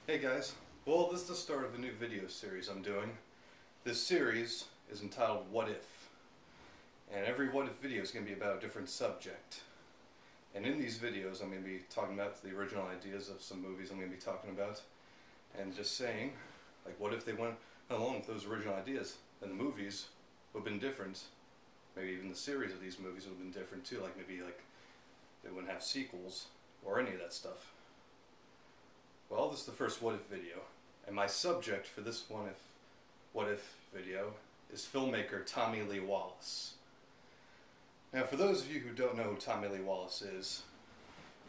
Hey guys, well this is the start of a new video series I'm doing. This series is entitled What If? And every What If video is going to be about a different subject. And in these videos I'm going to be talking about the original ideas of some movies I'm going to be talking about. And just saying, like, what if they went along with those original ideas? Then the movies would have been different. Maybe even the series of these movies would have been different too. Like maybe they wouldn't have sequels or any of that stuff. Well, this is the first What If video, and my subject for this What If video is filmmaker Tommy Lee Wallace. Now, for those of you who don't know who Tommy Lee Wallace is,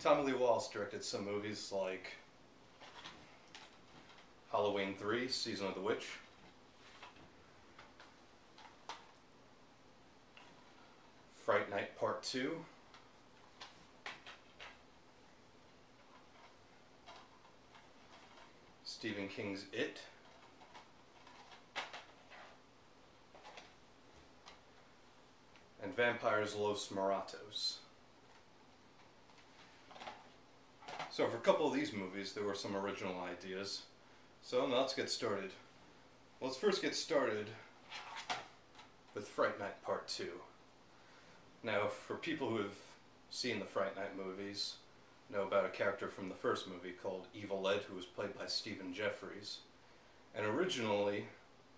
Tommy Lee Wallace directed some movies like Halloween 3, Season of the Witch, Fright Night Part 2, Stephen King's It, and Vampires Los Muertos. So for a couple of these movies there were some original ideas. So now let's get started. Let's first get started with Fright Night Part 2. Now for people who have seen the Fright Night movies, know about a character from the first movie called Evil Ed, who was played by Stephen Jeffries. And originally,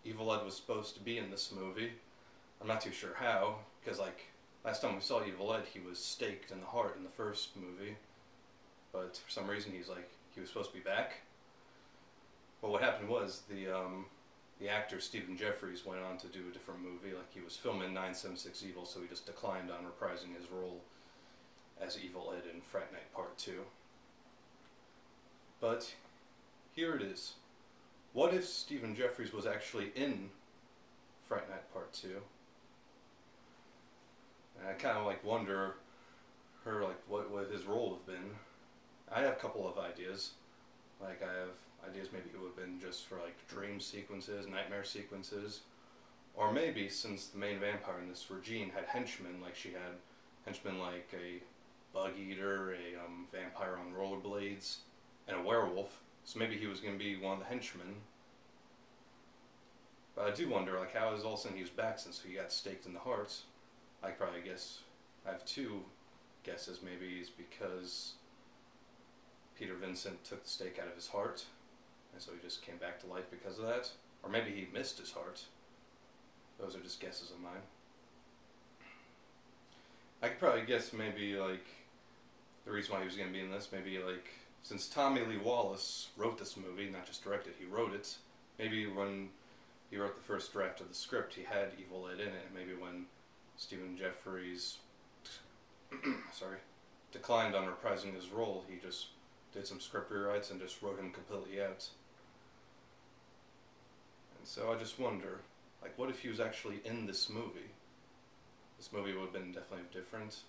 Evil Ed was supposed to be in this movie. I'm not too sure how, because last time we saw Evil Ed, he was staked in the heart in the first movie. But for some reason, he was supposed to be back. Well, what happened was the actor Stephen Jeffries went on to do a different movie. Like, he was filming 976 Evil, so he just declined on reprising his role as Evil Ed in Fright Night Part 2. But here it is. What if Stephen Jeffries was actually in Fright Night Part 2? And I kind of wonder what his role would have been. I have a couple of ideas. I have ideas maybe it would have been just for dream sequences, nightmare sequences. Or maybe, since the main vampire in this, Regine, had henchmen, she had henchmen like a bug eater, a vampire on rollerblades, and a werewolf. So maybe he was going to be one of the henchmen. But I do wonder, how is all of a sudden he was back since he got staked in the heart? I probably guess, I have two guesses. Maybe it's because Peter Vincent took the stake out of his heart, and so he just came back to life because of that. Or maybe he missed his heart. Those are just guesses of mine. I could probably guess maybe the reason why he was going to be in this, maybe since Tommy Lee Wallace wrote this movie, not just directed, he wrote it, maybe when he wrote the first draft of the script he had Evil Ed in it, and maybe when Stephen Jeffries declined on reprising his role, he just did some script rewrites and just wrote him completely out. And so I just wonder, what if he was actually in this movie? This movie would have been definitely different.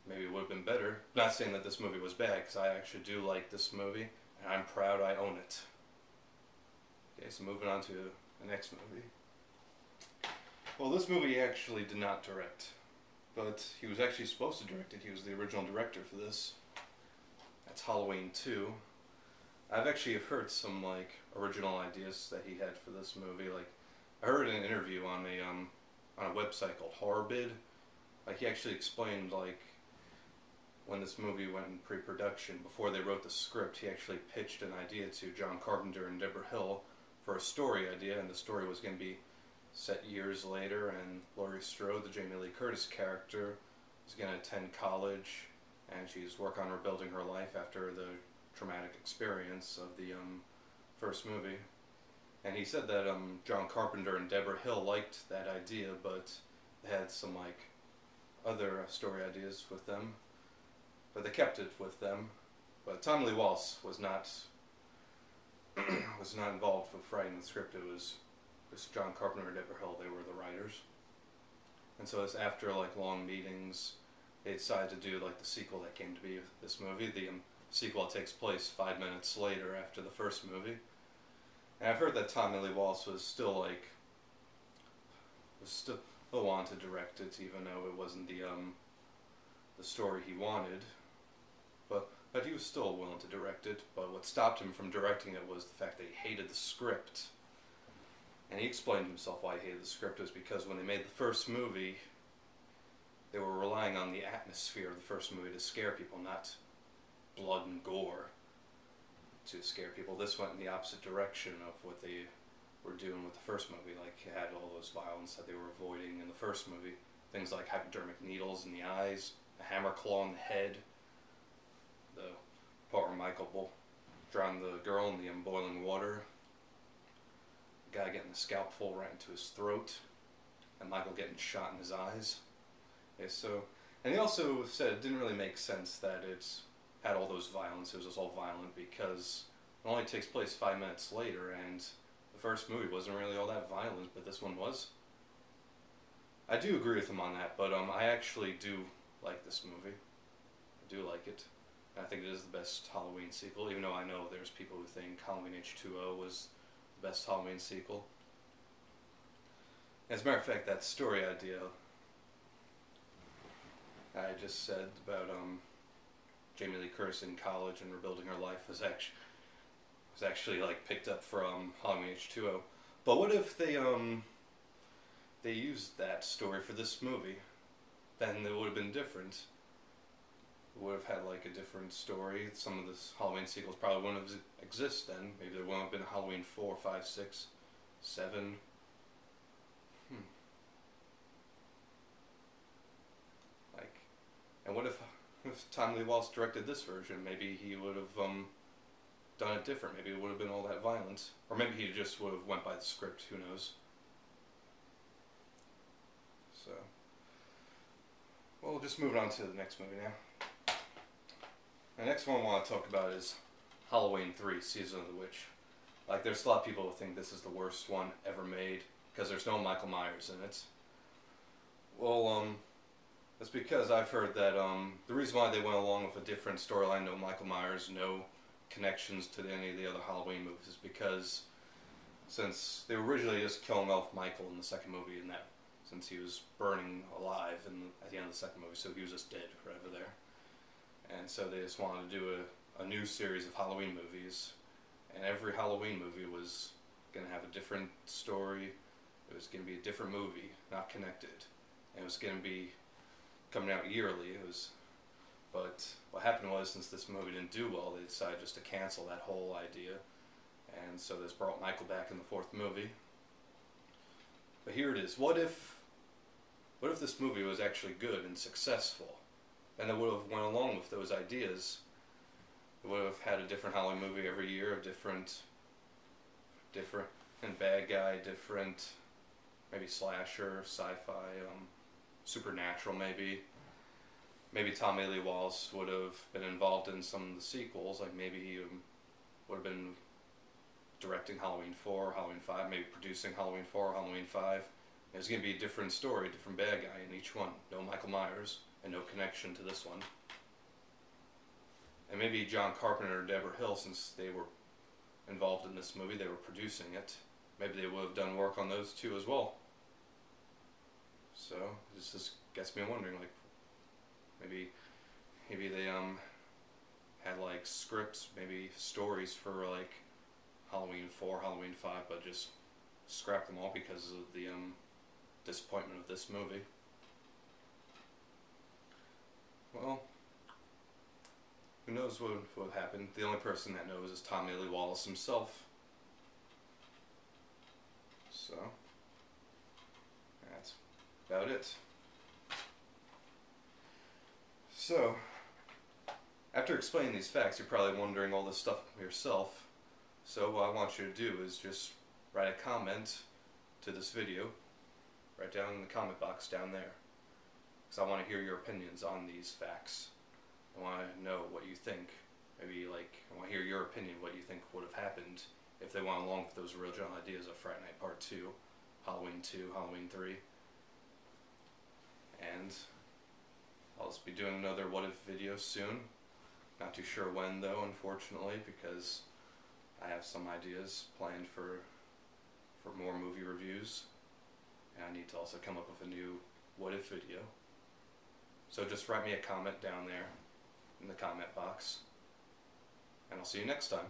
Maybe it would have been better. I'm not saying that this movie was bad, because I actually do like this movie, and I'm proud I own it. Okay, so moving on to the next movie. Well, this movie he actually did not direct, but he was actually supposed to direct it. He was the original director for this. That's Halloween 2. I've actually heard some original ideas that he had for this movie. I heard an interview on a website called HorrorBid. He actually explained when this movie went in pre-production, before they wrote the script, he actually pitched an idea to John Carpenter and Deborah Hill for a story idea, and the story was going to be set years later, and Laurie Strode, the Jamie Lee Curtis character, is going to attend college, and she's working on rebuilding her life after the traumatic experience of the first movie. And he said that John Carpenter and Deborah Hill liked that idea, but they had some other story ideas with them, but they kept it with them. But Tommy Lee Wallace was not involved with writing the script. It was just John Carpenter and Deborah Hill. They were the writers. And so it's after long meetings, they decided to do the sequel that came to be this movie. The sequel takes place 5 minutes later after the first movie. And I've heard that Tommy Lee Wallace was still wanted to direct it, even though it wasn't the story he wanted. But But he was still willing to direct it, but what stopped him from directing it was the fact that he hated the script. And he explained himself why he hated the script was because when they made the first movie, they were relying on the atmosphere of the first movie to scare people, not blood and gore to scare people. This went in the opposite direction of what they were doing with the first movie. Like, it had all those violence that they were avoiding in the first movie. Things like hypodermic needles in the eyes, a hammer claw in the head, the part where Michael drowned the girl in the boiling water, the guy getting the scalp full right into his throat, and Michael getting shot in his eyes. Okay, so, and he also said it didn't really make sense that it had all those violence. It was just all violent because it only takes place 5 minutes later, and the first movie wasn't really all that violent, but this one was. I do agree with him on that, but I actually do like this movie. I do like it. I think it is the best Halloween sequel, even though I know there's people who think Halloween H2O was the best Halloween sequel. As a matter of fact, that story idea I just said about Jamie Lee Curtis in college and rebuilding her life was actually like picked up from Halloween H2O. But what if they used that story for this movie? Then it would have been different. It would have had like a different story. Some of the Halloween sequels probably wouldn't have existed then. Maybe there wouldn't have been Halloween 4, 5, 6, 7. Like, and what if Tom Lee Wallace directed this version? Maybe he would have done it different. Maybe it would have been all that violent. Or maybe he just would have went by the script. Who knows? So, well, just moving on to the next movie now. The next one I want to talk about is Halloween 3, Season of the Witch. Like, there's a lot of people who think this is the worst one ever made because there's no Michael Myers in it. Well, that's because I've heard that the reason why they went along with a different storyline, no Michael Myers, no connections to any of the other Halloween movies, is because since they were originally just killing off Michael in the second movie, and that since he was burning alive at the end of the second movie, so he was just dead forever there. And so they just wanted to do a new series of Halloween movies, and every Halloween movie was going to have a different story. It was going to be a different movie, not connected. And it was going to be coming out yearly. But what happened was, since this movie didn't do well, they decided just to cancel that whole idea. And so this brought Michael back in the fourth movie. But here it is. What if this movie was actually good and successful? And it would have went along with those ideas. It would have had a different Halloween movie every year, a different and bad guy, different maybe slasher, sci-fi, supernatural maybe. Maybe Tommy Lee Wallace would have been involved in some of the sequels, like maybe he would have been directing Halloween 4, Halloween 5, maybe producing Halloween 4, Halloween 5. It was going to be a different story, different bad guy in each one. No Michael Myers, and no connection to this one. And maybe John Carpenter or Deborah Hill, since they were involved in this movie, they were producing it, maybe they would have done work on those two as well. So, this just gets me wondering, like, maybe they had like scripts, maybe stories for like Halloween 4, Halloween 5, but just scrapped them all because of the disappointment of this movie. Well, who knows what happened? The only person that knows is Tommy Lee Wallace himself. So, that's about it. So, after explaining these facts, you're probably wondering all this stuff yourself. So what I want you to do is just write a comment to this video, right down in the comment box down there. Because I want to hear your opinions on these facts. I want to know what you think. Maybe like, I want to hear your opinion, what you think would have happened if they went along with those original ideas of Friday Night Part 2, Halloween 2, Halloween 3. And I'll just be doing another What If video soon. Not too sure when though, unfortunately, because I have some ideas planned for more movie reviews. And I need to also come up with a new What If video. So just write me a comment down there in the comment box. I'll see you next time.